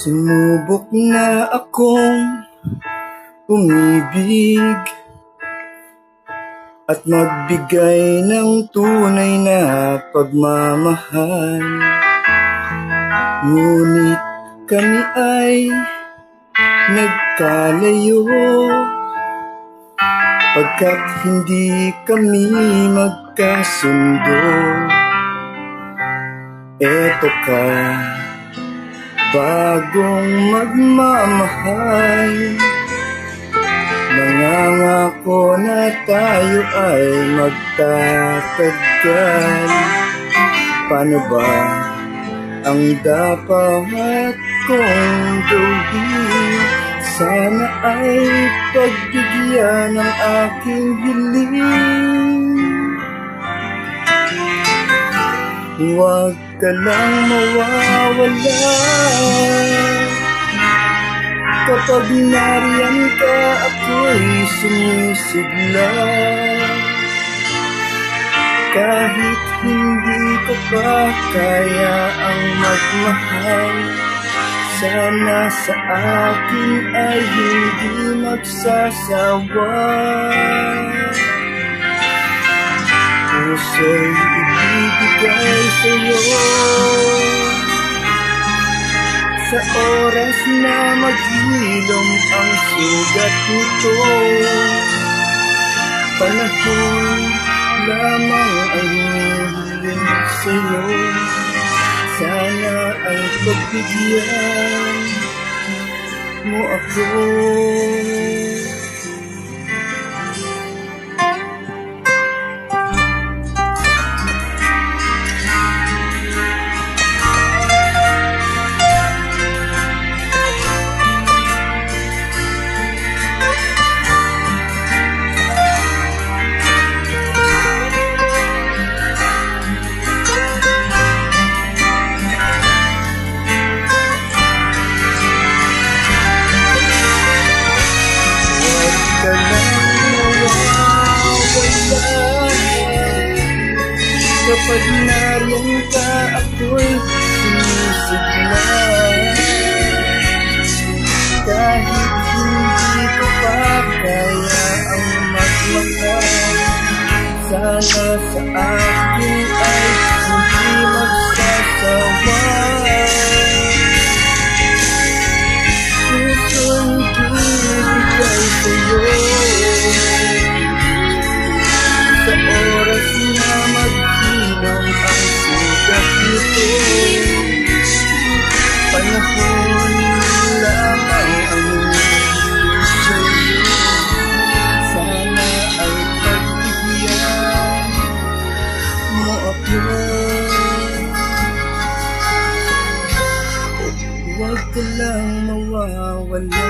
Sumubok na akong umibig at magbigay ng tunay na pagmamahal. Ngunit kami ay nagkalayo pagkat hindi kami magkasundo. Eto ka, bagong magmamahal, nangangako na tayo ay magtatagal. Paano ba ang dapat kong gawin? Sana ay pagbigyan ng aking hiling. Huwag ka lang mawawala kapag nariyan ka, ako'y sumisigla. Kahit hindi ko pa kaya ang magmahal, sana sa akin ay hindi magsasawa. Puso'y ibibigay sa'yo sa oras na maghilom ang sugat nito. Panahon lamang ang hiling sa'yo, sana ay pagbigyan mo ako. Kapag nariyan ka, ako'y sinisigla. Kahit hindi ko pa kaya ang magmahal, sana sa akin ay hindi magsasawa. Puso'y ibibigay sa'yo sa oras na maghilom ang sugat nito. Panahon lamang ang hiling sa'yo, sana ay pagbigyan mo ako. Huwag ka lang mawawala